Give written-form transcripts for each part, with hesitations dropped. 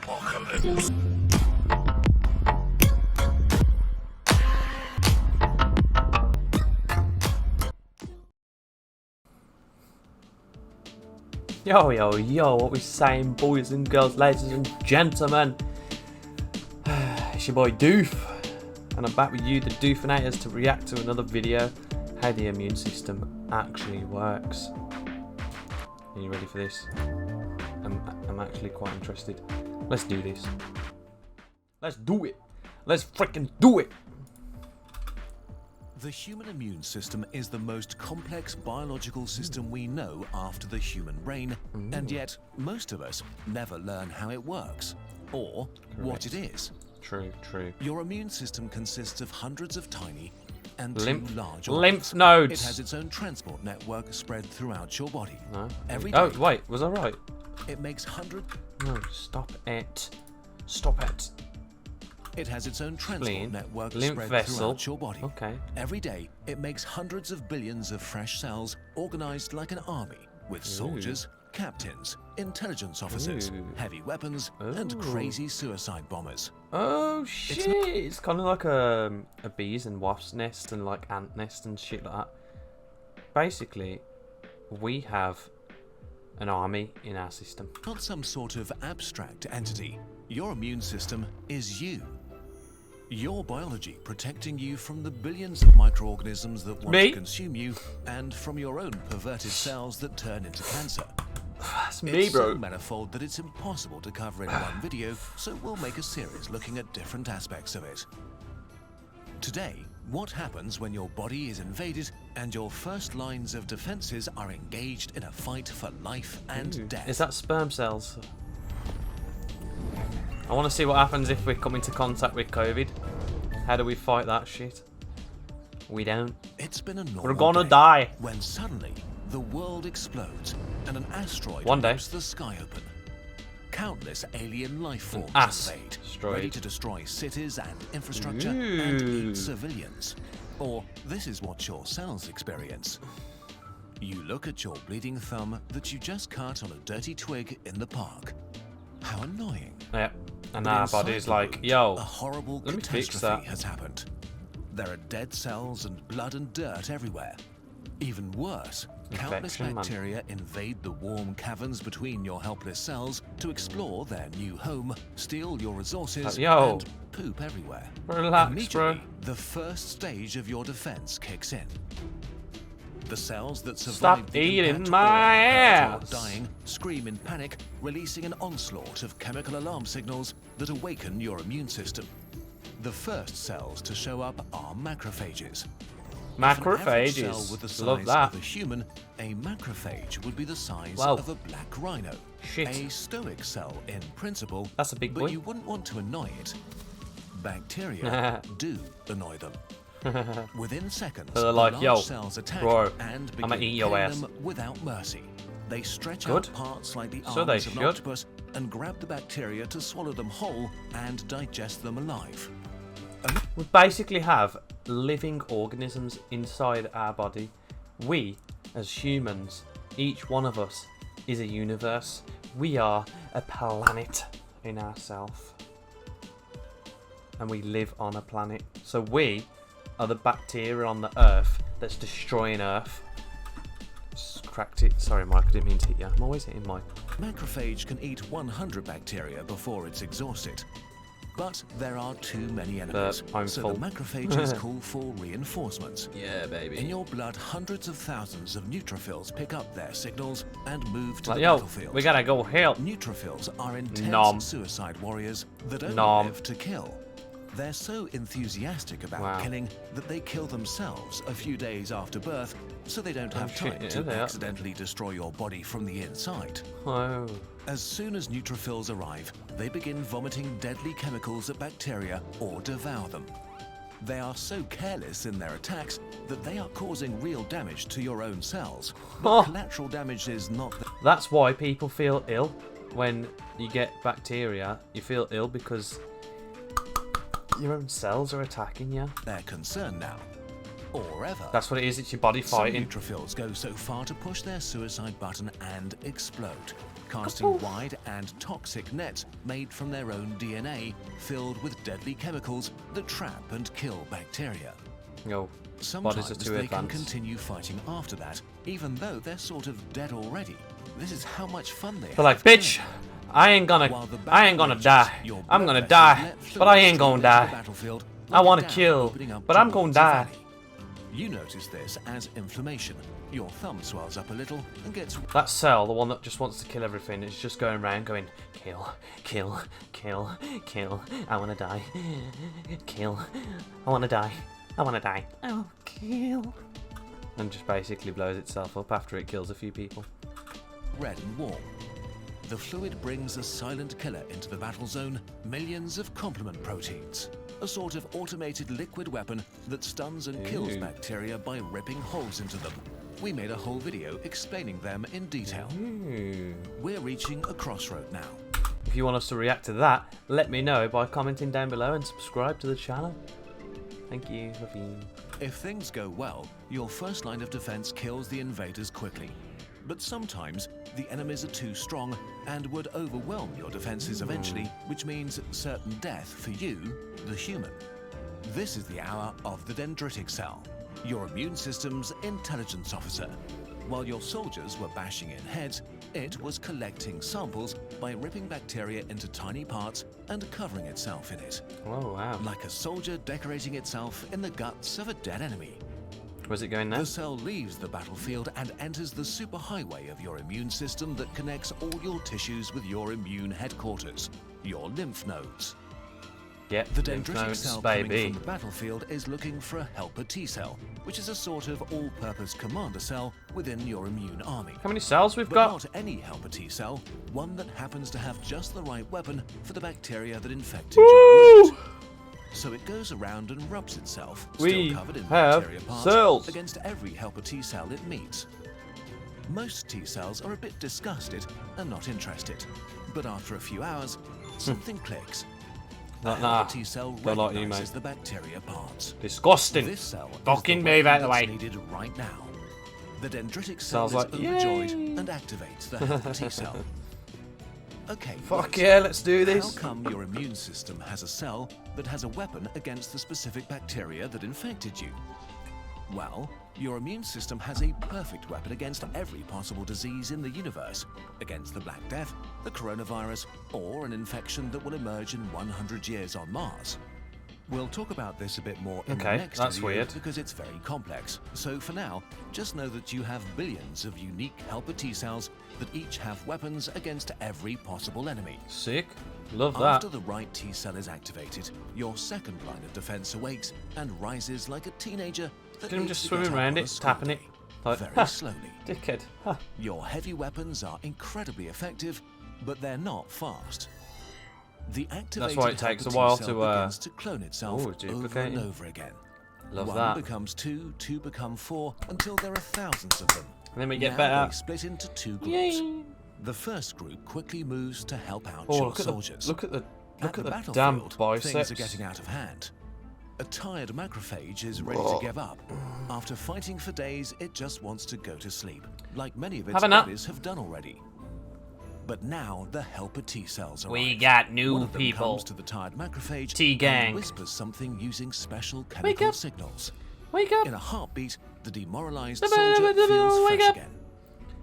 Apocalypse. Yo, yo, yo, what we saying, boys and girls, ladies and gentlemen? It's your boy Doof, and I'm back with you, the Doofinators, to react to another video, how the immune system actually works. Are you ready for this? I'm actually quite interested. Let's do this. Let's do it. Let's freaking do it. The human immune system is the most complex biological system we know after the human brain, and yet most of us never learn how it works, or what it is. True, true. Your immune system consists of hundreds of tiny and large lymph organs. nodes. It has its own transport network spread throughout your body. No. Every Oh, day, wait, was I right? it makes hundreds. No, stop it. Stop it. It has its own transport Spleen, network lymph spread vessel. throughout your body. Okay. Every day, it makes hundreds of billions of fresh cells organized like an army with soldiers, captains, intelligence officers, Ooh. heavy weapons, and Ooh. crazy suicide bombers. Oh shit! It's kind of like a bees and wasps nest and like ant nest and shit like that. Basically, we have an army in our system. Not some sort of abstract entity. Your immune system is you. Your biology protecting you from the billions of microorganisms that want Me? to consume you, and from your own perverted cells that turn into cancer. That's me, It's bro. so manifold that it's impossible to cover in one video, so we'll make a series looking at different aspects of it. Today, what happens when your body is invaded and your first lines of defenses are engaged in a fight for life and death? Is that sperm cells? I want to see what happens if we come into contact with COVID. How do we fight that shit? We don't. It's been a normal We're gonna day die. when suddenly the world explodes and an asteroid One day. rips the sky open. Countless alien life forms invade, asteroid. ready to destroy cities and infrastructure and Ooh. eat civilians. Or this is what your cells experience. You look at your bleeding thumb that you just cut on a dirty twig in the park. How annoying. Yeah. And But our inside body's the like, wound, yo, a horrible let me fix catastrophe that. has happened. There are dead cells and blood and dirt everywhere. Even worse, countless Infection, man. bacteria invade the warm caverns between your helpless cells to explore their new home, steal your resources, Yo. and poop everywhere. Relax, Immediately, bro. the first stage of your defense kicks in. The cells that survive Stop the eating impact my or hurt or ass. dying scream in panic, releasing an onslaught of chemical alarm signals that awaken your immune system. The first cells to show up are macrophages. If an average cell with the Macrophages. size Love that. of a human, a macrophage would be the size Wow. of a black rhino. Shit. A stoic cell in principle, That's a big but boy. you wouldn't want to annoy it. Bacteria do annoy them. Within seconds, They're the like, large "Yo, cells attack bro, and I'ma begin eat your killing ass." them without mercy. They stretch Good. out parts like the So arms they of an should. octopus and grab the bacteria to swallow them whole and digest them alive. We basically have living organisms inside our body. We, as humans, each one of us is a universe. We are a planet in ourself. And we live on a planet. So we are the bacteria on the earth that's destroying Earth. Just cracked it. Sorry, Mike, I didn't mean to hit you. I'm always hitting Mike. Macrophage can eat 100 bacteria before it's exhausted. But there are too many enemies, I'm so full. the macrophages call for reinforcements. Yeah, baby. In your blood, hundreds of thousands of neutrophils pick up their signals and move to Like, the yo, battlefield. we gotta go help. Neutrophils are intense Nom. suicide warriors that only Nom. live to kill. They're so enthusiastic about Wow. killing that they kill themselves a few days after birth, so they don't have shit, time yeah, to they are. accidentally destroy your body from the inside. Oh. As soon as neutrophils arrive, they begin vomiting deadly chemicals at bacteria or devour them. They are so careless in their attacks that they are causing real damage to your own cells. But Oh. collateral damage is not the That's why people feel ill when you get bacteria. You feel ill because your own cells are attacking you. their concern now. Or ever. That's what it is. It's your body Some fighting. neutrophils go so far to push their suicide button and explode. casting wide and toxic nets made from their own DNA, filled with deadly chemicals that trap and kill bacteria. Yo, Sometimes bodies are too they can advanced. continue fighting after that, even though they're sort of dead already. This is how much fun they have. They're like, bitch, I ain't gonna die. I'm gonna die, but I ain't gonna die. I wanna kill, but I'm gonna die. You notice this as inflammation. Your thumb swells up a little and gets... That cell, the one that just wants to kill everything, is just going around going, kill, kill, kill, kill, I wanna die. Kill, I wanna die. I wanna die. Oh, kill. And just basically blows itself up after it kills a few people. red and warm. The fluid brings a silent killer into the battle zone, millions of complement proteins. A sort of automated liquid weapon that stuns and kills bacteria by ripping holes into them. We made a whole video explaining them in detail. We're reaching a crossroad now. If you want us to react to that, let me know by commenting down below and subscribe to the channel. Thank you, love you. If things go well, your first line of defense kills the invaders quickly. But sometimes the enemies are too strong and would overwhelm your defenses eventually, which means certain death for you, the human. This is the hour of the dendritic cell, your immune system's intelligence officer. While your soldiers were bashing in heads, it was collecting samples by ripping bacteria into tiny parts and covering itself in it. Oh, wow. Like a soldier decorating itself in the guts of a dead enemy. Where's it going now? The cell leaves the battlefield and enters the superhighway of your immune system that connects all your tissues with your immune headquarters, your lymph nodes. Yep, The lymph dendritic nodes, cell baby. coming from the battlefield is looking for a helper T cell, which is a sort of all-purpose commander cell within your immune army. How many cells we've But got? not any helper T cell, one that happens to have just the right weapon for the bacteria that infected your wound. So it goes around and rubs itself, We still covered in have bacteria parts, cells. against every helper T cell it meets. Most T cells are a bit disgusted and not interested, but after a few hours, something clicks. Nah, A nah. helper T cell Don't like you, recognizes mate. the bacteria parts. Disgusting. This cell is Fucking the move out weapon of the way. that's needed right now. The dendritic cell Sounds is like, overjoyed yay. and activates the helper T cell. Okay, Fuck right. yeah, let's do How this. come your immune system has a cell that has a weapon against the specific bacteria that infected you? Well, your immune system has a perfect weapon against every possible disease in the universe. Against the Black Death, the coronavirus, or an infection that will emerge in 100 years on Mars. We'll talk about this a bit more in the Okay, next that's video weird. because it's very complex. So for now, just know that you have billions of unique helper T cells that each have weapons against every possible enemy. Sick. Love that. After the right T cell is activated, your second line of defense awakes and rises like a teenager that Can him needs just to get swimming up around on a it, school tapping it. day. Like, Very slowly. Dickhead. Huh. Your heavy weapons are incredibly effective, but they're not fast. The activated why it takes helper a while T cell to, begins to clone itself oh, over duplicate and it. over again. Love One that. becomes two, two become four, until there are thousands of them. And then we get Now better. they split into two groups. Yay. The first group quickly moves to help out Oh, your look at soldiers. the look at the At the damn battlefield, biceps. things are getting out of hand. A tired macrophage is ready to give up. After fighting for days, it just wants to go to sleep, like many of its Have a nap. bodies have done already. But now the helper T cells arrive. We got new One of them people. comes to the tired macrophage T-gang. and whispers something using special Wake chemical up. signals. Wake up. In a heartbeat, the demoralized Wake soldier feels fresh up. again.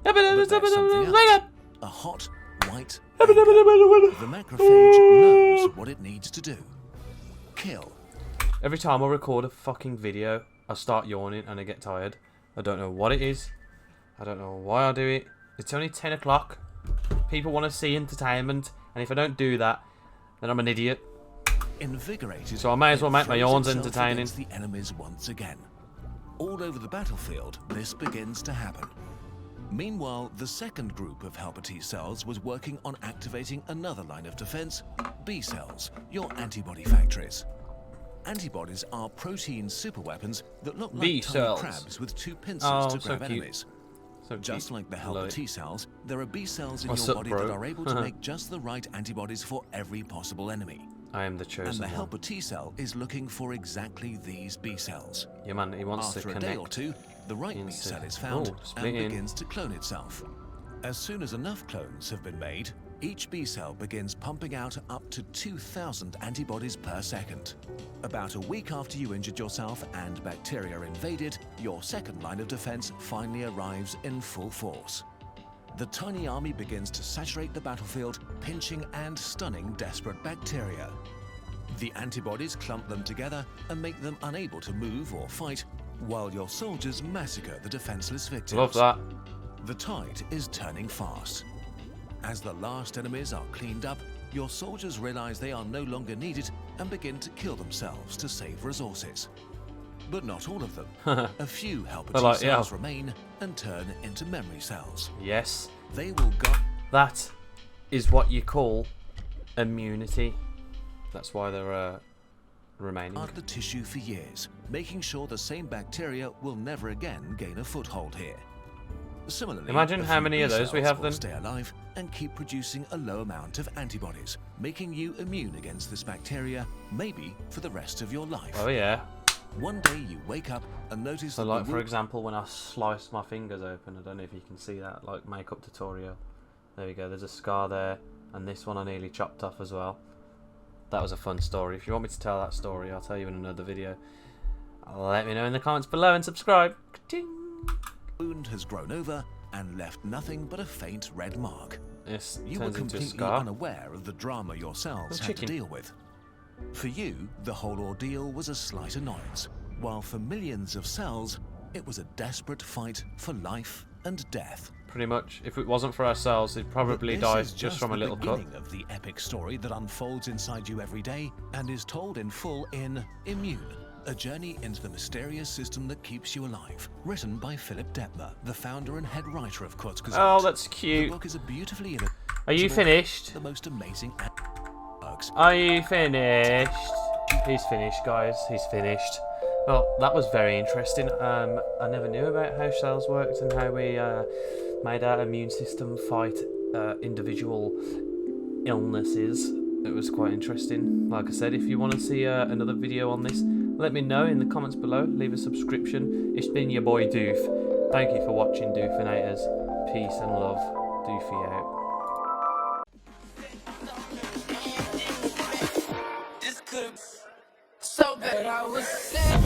But there's something Wake else. up. A hot, white anchor. The macrophage knows what it needs to do. Kill. Every time I record a fucking video, I start yawning and I get tired. I don't know what it is. I don't know why I do it. It's only 10 o'clock. People want to see entertainment, and if I don't do that, then I'm an idiot. Invigorated, So I may as well it make my throws yawns itself entertaining. against the enemies once again. All over the battlefield, this begins to happen. Meanwhile, the second group of helper T cells was working on activating another line of defense, B cells, your antibody factories. Antibodies are protein superweapons that look like B tiny cells. crabs with two pincers Oh, to so grab cute. enemies. So Just cute. like the helper Love it. T cells, there are B cells in What's your up, body bro? that are able to make just the right antibodies for every possible enemy. I am the And chosen the one. helper T cell is looking for exactly these B cells. Yeah, man, he wants After to a day or connect. two, the right B into- cell is found Oh, and splitting. begins to clone itself. As soon as enough clones have been made, each B cell begins pumping out up to 2,000 antibodies per second. About a week after you injured yourself and bacteria invaded, your second line of defense finally arrives in full force. The tiny army begins to saturate the battlefield, pinching and stunning desperate bacteria. The antibodies clump them together and make them unable to move or fight, while your soldiers massacre the defenseless victims. Love that. The tide is turning fast. As the last enemies are cleaned up, your soldiers realize they are no longer needed and begin to kill themselves to save resources. But not all of them. A few helper T cells remain and turn into memory cells. Yes. They will go. That is what you call immunity. That's why they're remaining. Guard the tissue for years, making sure the same bacteria will never again gain a foothold here. Similarly, imagine how many of those we have then. Stay alive and keep producing a low amount of antibodies, making you immune against this bacteria, maybe for the rest of your life. Oh yeah. One day you wake up and notice So that like for example, when I sliced my fingers open, I don't know if you can see that, like makeup tutorial. There we go, there's a scar there, and this one I nearly chopped off as well. That was a fun story. If you want me to tell that story, I'll tell you in another video. Let me know in the comments below and subscribe. Ka-ting! wound has grown over and left nothing but a faint red mark. This You were turns into a completely scar. unaware of the drama your cells A had to chicken. deal with. For you, the whole ordeal was a slight annoyance, while for millions of cells, it was a desperate fight for life and death. Pretty much. If it wasn't for ourselves, they'd probably But die this is just from a little the cut. beginning of the epic story that unfolds inside you every day and is told in full in Immune, a journey into the mysterious system that keeps you alive. Written by Philip Detmer, the founder and head writer of Kurzgesagt. Oh, that's The cute. book is a beautifully Are you finished? the most amazing works. Are you finished? He's finished, guys. He's finished. Well, that was very interesting. I never knew about how cells worked and how we made our immune system fight individual illnesses. It was quite interesting. Like I said, if you want to see another video on this, let me know in the comments below. Leave a subscription. It's been your boy Doof. Thank you for watching, Doofinators. Peace and love. Doofy out. So bad I was sad.